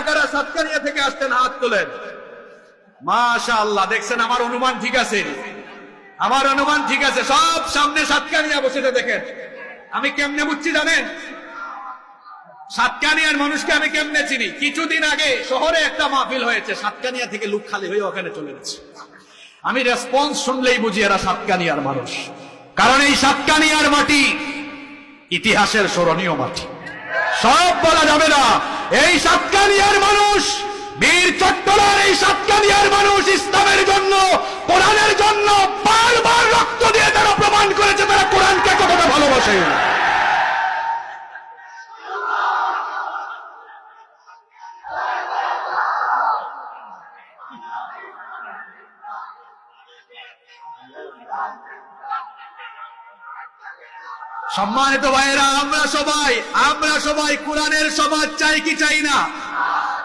কারা কারা সাতকানিয়া থেকে আসতেন হাত তোলেন। মাশাআল্লাহ, দেখছেন আমার অনুমান ঠিক আছে, আমার অনুমান ঠিক আছে। সব সামনে সাতকানিয়া বসেছে। দেখেন আমি কেমনে বুঝছি জানেন? সাতকানিয়ার মানুষকে আমি কেমনে চিনি? কিছুদিন আগে শহরে একটা মাহফিল হয়েছে, সাতকানিয়া থেকে লোক খালি হয়ে ওখানে চলে গেছে। আমি রেসপন্স শুনলেই বুঝি এরা সাতকানিয়ার মানুষ, কারণ এই সাতকানিয়ার মাটি ইতিহাসের স্মরণীয় মাটি। সব বলা যাবে না। এই সাতকানিয়ার মানুষ, বীর চট্টলার এই সাতকানিয়ার মানুষ ইসলামের জন্য, কোরআনের জন্য বারবার রক্ত দিয়ে তারা প্রমাণ করেছে তারা কোরআনকে কতটা ভালোবাসে। সম্মানিত ভাইয়েরা, আমরা সবাই কোরআনের সমাজ চাই কি চাই না?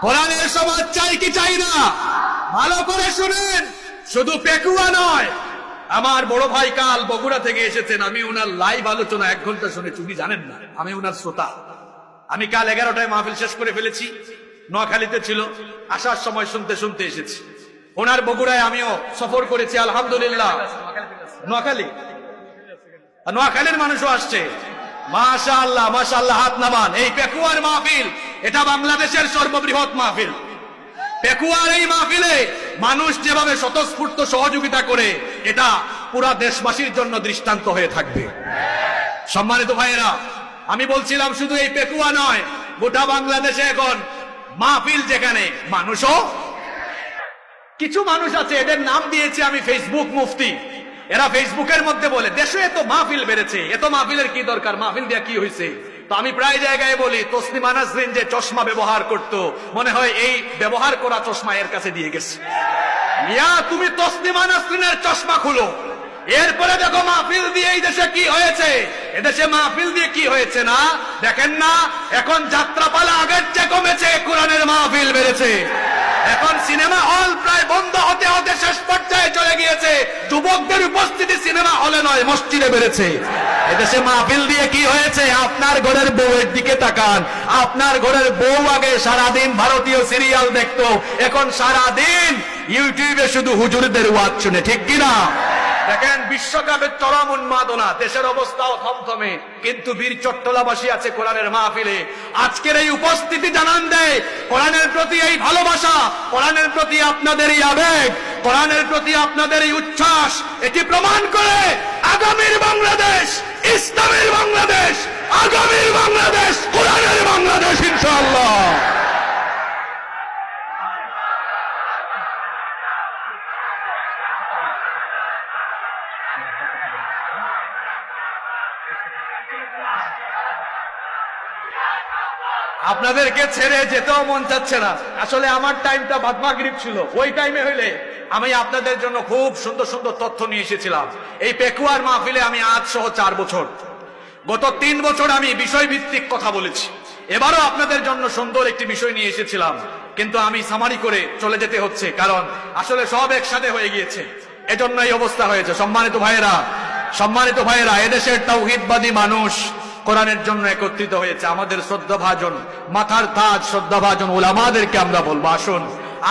কোরআনের সমাজ চাই কি চাই না? ভালো করে শুনেন, শুধু পেকুয়া নয়। আমার বড় ভাই কাল বগুড়া থেকে এসেছেন, আমি ওনার লাইভ আলোচনা 1 ঘন্টা শুনেছি। উনি জানেন না আমি ওনার শ্রোতা। আমি কাল 11টায় মাহফিল শেষ করে ফেলেছি, নোয়াখালীতে ছিল, আসার সময় শুনতে শুনতে এসেছি। ওনার বগুড়ায় আমিও সফর করেছি আলহামদুলিল্লাহ। নোয়াখালীর মানুষও আসছে। মাশাআল্লাহ মাশাআল্লাহ, হাত নামান। এই পেকুয়ার মাহফিল, এটা বাংলাদেশের সর্ববৃহৎ মাহফিল। পেকুয়ার এই মাহফিলে মানুষ যেভাবে স্বতঃস্ফূর্ত সহযোগিতা করে, এটা পুরা দেশবাসীর জন্য দৃষ্টান্ত হয়ে থাকবে। সম্মানিত ভাইয়েরা, আমি বলছিলাম শুধু এই পেকুয়া নয়, গোটা বাংলাদেশে এখন মাহফিল, যেখানে মানুষও, কিছু মানুষ আছে এদের নাম দিয়েছি আমি ফেসবুক মুফতি। এরা ফেসবুকের মধ্যে বলে দেশে এত মাহফিল বেড়েছে, এত মাহফিলের কি দরকার, মাহফিল দিয়া কি হয়েছে? তো আমি প্রায় জায়গায় বলি, তসলিমা নাসরিন যে চশমা ব্যবহার করত, মনে হয় এই ব্যবহার করা চশমা এর কাছে দিয়ে গেছে। মিয়া, তুমি তসলিমা নাসরিনের চশমা খুলো, এরপরে দেখো মাহফিল দিয়ে এই দেশে কি হয়েছে। এদেশে মাহফিল দিয়ে কি হয়েছে না দেখেন না? এখন যাত্রাপালা আগের চেয়ে কমেছে, কোরআনের মাহফিল বেড়েছে। এখন সিনেমা হল প্রায় বন্ধ হতে হতে শেষ পর্যায়ে চলে গিয়েছে। যুবকদের উপস্থিতি সিনেমা হলে নয়, মসজিদে বেড়েছে। এদেশে মাহফিল দিয়ে কি হয়েছে? আপনার ঘরের বউয়ের দিকে তাকান। আপনার ঘরের বউ আগে সারাদিন ভারতীয় সিরিয়াল দেখতো, এখন সারাদিন ইউটিউবে শুধু হুজুরদের ওয়াজ শুনে, ঠিক কিনা? দেখেন বিশ্বকাপের চরম উন্মাদনা, দেশের অবস্থাও থমথমে, কিন্তু বীর চট্টলাবাসী আছে কোরআনের মাহফিলে। আজকের এই উপস্থিতি জানান দেয় কোরআনের প্রতি এই ভালোবাসা, কোরআনের প্রতি আপনাদের এই আবেগ, কোরআনের প্রতি আপনাদের এই উচ্ছ্বাস। এটি প্রমাণ করে আগামীর বাংলাদেশ ইসলামের বাংলাদেশ, আগামীর বাংলাদেশ কোরআনের বাংলাদেশ ইনশাআল্লাহ। আপনাদেরকে ছেড়ে যেতেও মন চাচ্ছে না। আসলে আমার টাইমটা বাদ মাগরিব ছিল, ওই টাইমে হইলে আমি আপনাদের জন্য খুব সুন্দর সুন্দর তথ্য নিয়ে এসেছিলাম। এই পেকুয়ার মাহফিলে আমি আজ সহ 4 বছর, গত 3 বছর আমি বিষয়ভিত্তিক কথা বলেছি। এবারও আপনাদের জন্য সুন্দর একটি বিষয় নিয়ে এসেছিলাম, কিন্তু আমি সামারি করে চলে যেতে হচ্ছে, কারণ আসলে সব একসাথে হয়ে গিয়েছে, এজন্য এই অবস্থা হয়েছে। সম্মানিত ভাইয়েরা, এদেশের তাওহীদবাদী মানুষ কোরআনের জন্য একত্রিত হয়েছে। আমাদের শ্রদ্ধাভাজন, মাথার তাজ শ্রদ্ধাভাজন উলামাদেরকে আমরা বলবো, আসুন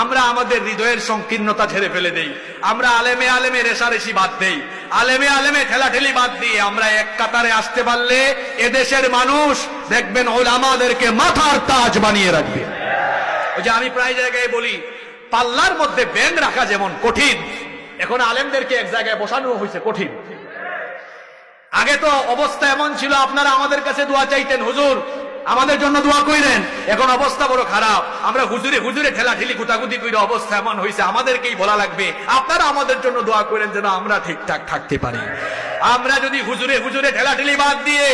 আমরা আমাদের হৃদয়ের সংকীর্ণতা ঝেড়ে ফেলে দেই। আমরা আলেমে আলেমে রেশারেশি বাদ দেই, আলেমে আলেমে ঠেলাঠেলি বাদ দিয়ে আমরা এক কাতারে আসতে পারলে এদেশের মানুষ দেখবেন উলামাদেরকে মাথার তাজ বানিয়ে রাখবে। ওই যে আমি প্রায় জায়গায় বলি, পাল্লার মধ্যে ব্যাঙ রাখা যেমন কঠিন, এখন আলেমদেরকে এক জায়গায় বসানো হয়েছে কঠিন। আগে তো অবস্থা এমন ছিল, আপনারা আমাদের কাছে দোয়া চাইতেন, হুজুর আমাদের জন্য দোয়া কইরেন। এখন অবস্থা বড় খারাপ, আমরা হুজুরে হুজুরে ঠেলাঠেলি গুতাগুতি কইরে অবস্থা এমন হয়েছে, আমাদেরকেই বলা লাগবে আপনারা আমাদের জন্য দোয়া করেন যেন আমরা ঠিকঠাক থাকতে পারি। আমরা যদি হুজুরে হুজুরে ঠেলাঠেলি বাদ দিয়ে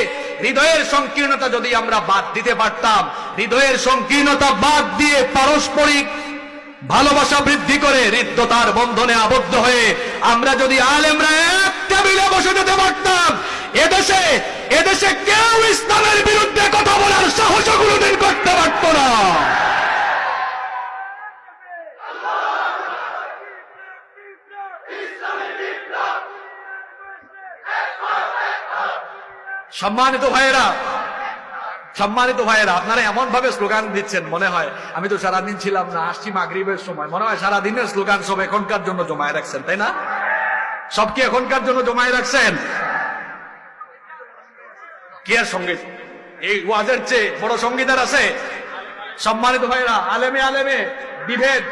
হৃদয়ের সংকীর্ণতা যদি আমরা বাদ দিতে পারতাম, হৃদয়ের সংকীর্ণতা বাদ দিয়ে পারস্পরিক ভালোবাসা বৃদ্ধি করে হৃদ্যতার বন্ধনে আবদ্ধ হয়ে আমরা যদি আলেমরা এক টেবিলে বসে যেতে পারতাম, এদেশে কেউ ইসলামের বিরুদ্ধে কথা বলার সাহস কোনোদিন করতে পারত না। সম্মানিত ভাইয়েরা, সম্মানিত ভাইয়েরা, আপনারা এমন ভাবে স্লোগান দিচ্ছেন মনে হয় আমি তো সারাদিন ছিলাম না, আসছি মাগরিবের সময়, মনে হয় সারাদিনের স্লোগান সব এখনকার জন্য জমায় রাখছেন, তাই না? সব কি এখনকার জন্য জমায় রাখছেন? কি আর সঙ্গীত, এই ওয়াজের চেয়ে বড় সঙ্গীত আর আছে? সম্মানিত ভাইয়েরা, আলেমে আলেমে বিভেদ,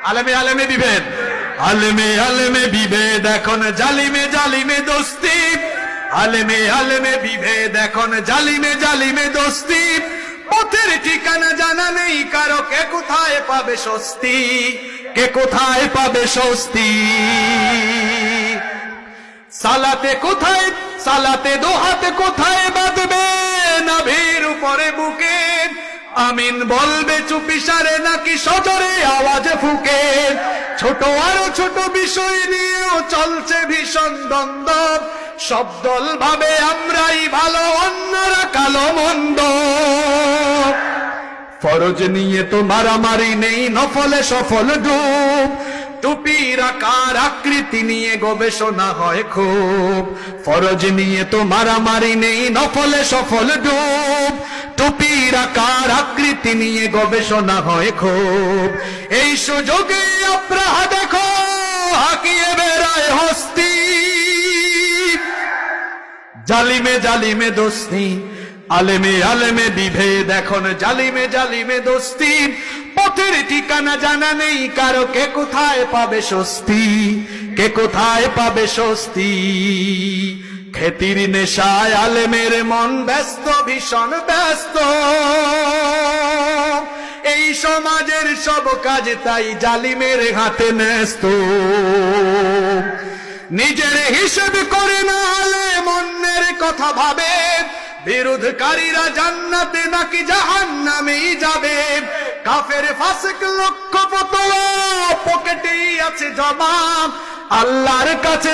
আলেমে আলেমে বিভেদ, আলেমে আলেমে বিভেদ, এখন জালিমে জালিমে দোস্তি, আলেমে আলেমে বিভেদ, এখন জালিমে জালিমে দোস্তি, পথের ঠিকানা জানা নেই কারো, কে কোথায় পাবে স্বস্তি, কে কোথায় পাবে স্বস্তি। সালাতে কোথায়, সালাতে দোহাতে কোথায় বাঁধবে নাভির উপরে বুকে, আমিন বলবে চুপিসারে নাকি সজরে আওয়াজে ফুকে, ছোট আরো ছোট বিষয় নিয়েও চলছে ভীষণ দ্বন্দ্ব, সব দল ভাবে আমরাই ভালো অন্যরা কালো মন্দ, ফরজ নিয়ে তো মারামারি নেই নফলে সফল ডুব, টুপির আকার আকৃতি নিয়ে গবেষণা হয় খুব, ফরজ নিয়ে তো মারামারি নেই নফলে সফল ডুব, টুপির আকার আকৃতি নিয়ে গবেষণা হয় খুব, এই সুযোগে আপনারা দেখো হাকিয়ে বেড়ায় হস্তি, জালিমে জালিমে দোস্তি, আলেমে আলেমে বিভেদ, এখন জালিমে জালিমে দোস্তি, পথের ঠিকানা জানা নেই কারো, কে কোথায় পাবে স্বস্তি, কে কোথায় পাবে স্বস্তি। খ্যাতির নেশায় আলেমের মন ব্যস্ত, ভীষণ ব্যস্ত, এই সমাজের সব কাজ তাই জালিমের হাতে ন্যস্ত, নিজের হিসেব করে না আলেম অন্যের কথা ভাবে, বিরোধকারীরা জান্নাতে নাকি জাহান্নামেই যাবে, কাফের ফাসিক লক্ষ পকেটেই আছে জবাব, আল্লাহর কাছে